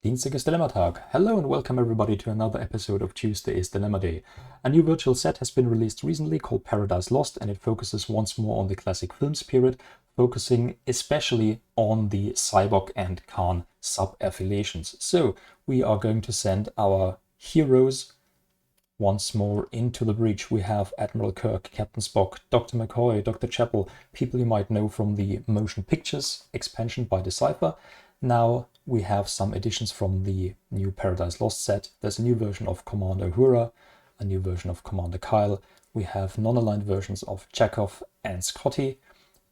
Dienstages Dilemma-Tag. Hello and welcome everybody to another episode of Tuesday is Dilemma Day. A new virtual set has been released recently called Paradise Lost, and it focuses once more on the classic films period, focusing especially on the Cyborg and Khan sub-affiliations. So we are going to send our heroes once more into the breach. We have Admiral Kirk, Captain Spock, Dr. McCoy, Dr. Chapel, people you might know from the motion pictures expansion by Decipher. Now we have some additions from the new Paradise Lost set. There's a new version of Commander Uhura, a new version of Commander Kyle. We have non-aligned versions of Chekhov and Scotty,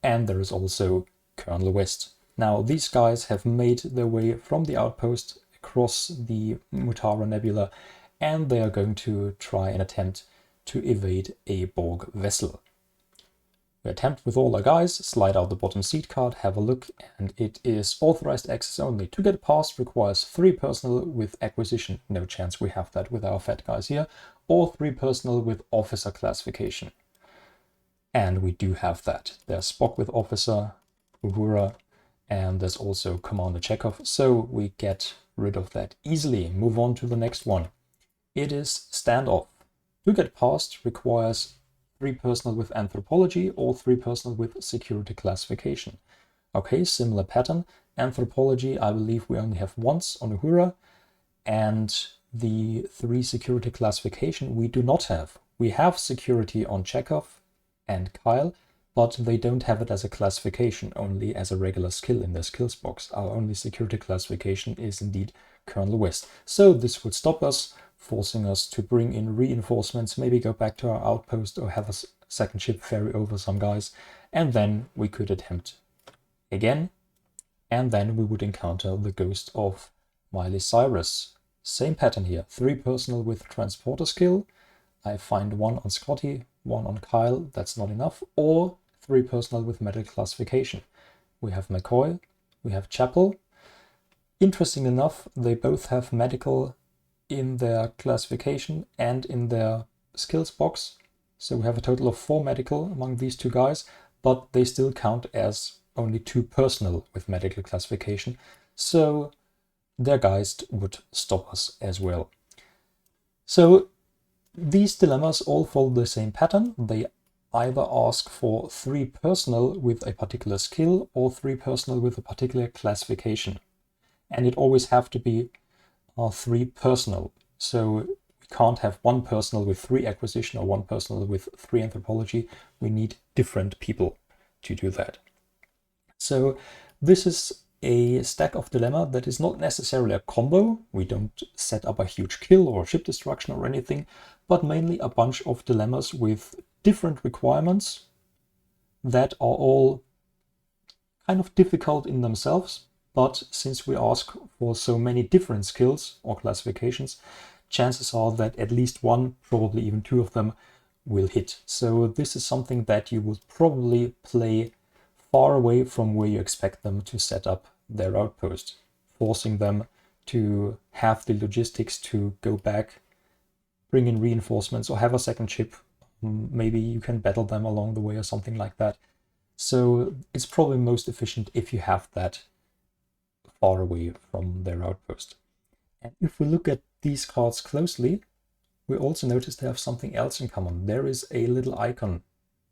and there is also Colonel West. Now these guys have made their way from the outpost across the Mutara Nebula, and they are going to try and attempt to evade a Borg vessel. We attempt with all our guys, slide out the bottom seat card, have a look, and it is authorized access only. To get past requires 3 personnel with acquisition. No chance we have that with our fat guys here. Or 3 personnel with officer classification. And we do have that. There's Spock with officer, Uhura, and there's also Commander Chekhov. So we get rid of that easily. Move on to the next one. It is standoff. To get past requires 3 personnel with anthropology or 3 personnel with security classification. Okay, similar pattern. Anthropology, I believe we only have once on Uhura, and the 3 security classification we do not have. We have security on Chekhov and Kyle, but they don't have it as a classification, only as a regular skill in their skills box. Our only security classification is indeed Colonel West. So this would stop us, forcing us to bring in reinforcements, maybe go back to our outpost or have a second ship ferry over some guys, and then we could attempt again, and then we would encounter the ghost of Miley Cyrus. Same pattern here, 3 personnel with transporter skill. I find 1 on Scotty, 1 on Kyle, that's not enough, or 3 personnel with medical classification. We have McCoy, we have Chapel. Interesting enough, they both have medical in their classification and in their skills box. So we have a total of 4 medical among these 2 guys, but they still count as only 2 personnel with medical classification. So their Geist would stop us as well. So these dilemmas all follow the same pattern. They either ask for 3 personnel with a particular skill or 3 personnel with a particular classification. And it always have to be 3 personnel. So we can't have 1 personnel with 3 acquisition or 1 personnel with 3 anthropology. We need different people to do that. So this is a stack of dilemma that is not necessarily a combo. We don't set up a huge kill or ship destruction or anything, but mainly a bunch of dilemmas with different requirements that are all kind of difficult in themselves. But since we ask for so many different skills or classifications, chances are that at least 1, probably even 2 of them will hit. So this is something that you would probably play far away from where you expect them to set up their outpost, forcing them to have the logistics to go back, bring in reinforcements, or have a second ship. Maybe you can battle them along the way or something like that. So it's probably most efficient if you have that far away from their outpost. And if we look at these cards closely, we also notice they have something else in common. There is a little icon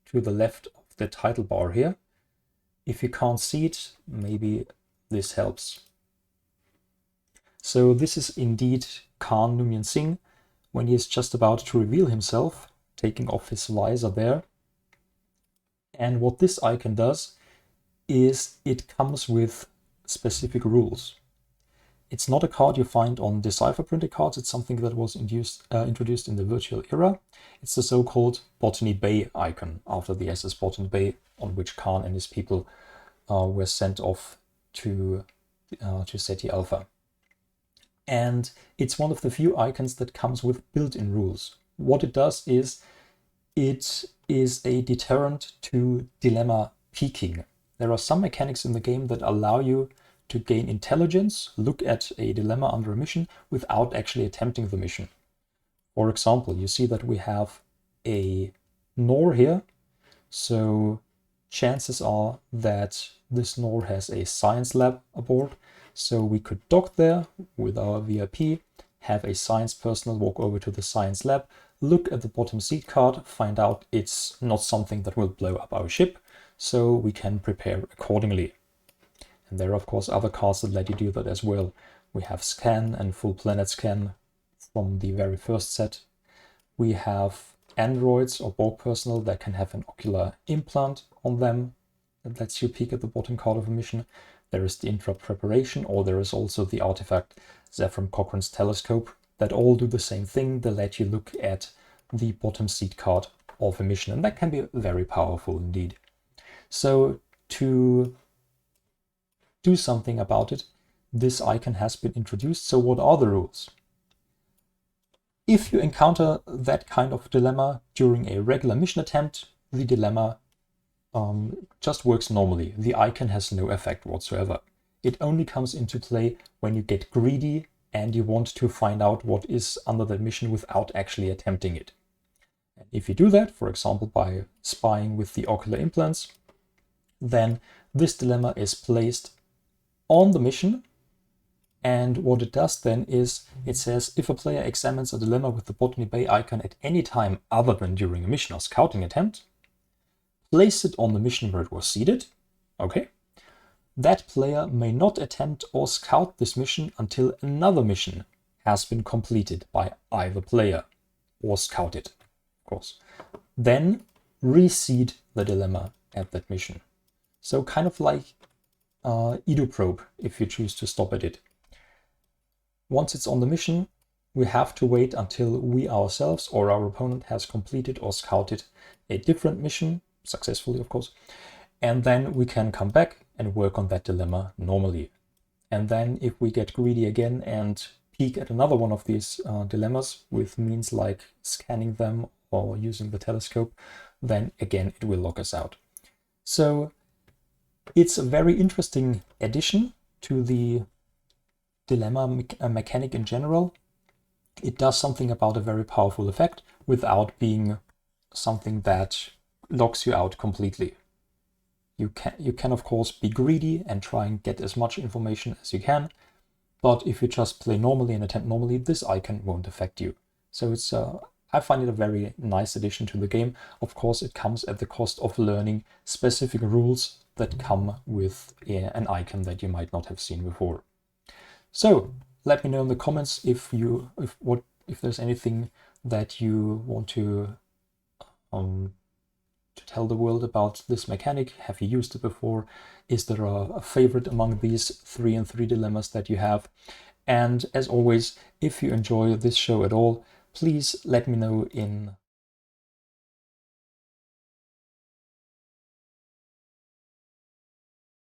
to the left of the title bar here. If you can't see it, maybe this helps. So this is indeed Khan Noonien Singh when he is just about to reveal himself, taking off his visor there. And what this icon does is it comes with specific rules. It's not a card you find on Decipher printed cards. It's something that was introduced in the virtual era. It's the so-called Botany Bay icon after the SS Sporton Bay, on which Khan and his people were sent off to SETI Alpha. And it's one of the few icons that comes with built-in rules. What it does is it is a deterrent to dilemma peeking. There are some mechanics in the game that allow you to gain intelligence, look at a dilemma under a mission without actually attempting the mission. For example, you see that we have a Nor here, so chances are that this Nor has a science lab aboard. So we could dock there with our VIP, have a science personnel walk over to the science lab, look at the bottom seat card, find out it's not something that will blow up our ship, so we can prepare accordingly. And there are of course other cards that let you do that as well. We have scan and full planet scan from the very first set. We have androids or Borg personnel that can have an ocular implant on them that lets you peek at the bottom card of a mission. There is the interrupt preparation, or there is also the artifact Zephram Cochrane's telescope that all do the same thing. They let you look at the bottom seat card of a mission, and that can be very powerful indeed. So to do something about it, this icon has been introduced. So what are the rules? If you encounter that kind of dilemma during a regular mission attempt, the dilemma just works normally. The icon has no effect whatsoever. It only comes into play when you get greedy and you want to find out what is under that mission without actually attempting it. And if you do that, for example, by spying with the ocular implants, then this dilemma is placed on the mission. And what it does then is it says, if a player examines a dilemma with the Botany Bay icon at any time other than during a mission or scouting attempt, place it on the mission where it was seated. Okay. That player may not attempt or scout this mission until another mission has been completed by either player or scouted, of course. Then reseed the dilemma at that mission. So kind of like Edu-probe if you choose to stop at it. Once it's on the mission, we have to wait until we ourselves or our opponent has completed or scouted a different mission, successfully of course, and then we can come back and work on that dilemma normally. And then if we get greedy again and peek at another one of these dilemmas with means like scanning them or using the telescope, then again it will lock us out. So it's a very interesting addition to the dilemma mechanic in general. It does something about a very powerful effect without being something that locks you out completely. You can of course be greedy and try and get as much information as you can, but if you just play normally and attempt normally, this icon won't affect you. So it's I find it a very nice addition to the game. Of course, it comes at the cost of learning specific rules that come with an icon that you might not have seen before. So let me know in the comments if there's anything that you want to tell the world about this mechanic. Have you used it before? Is there a favorite among these 3 and 3 dilemmas that you have? And as always, if you enjoy this show at all, please let me know in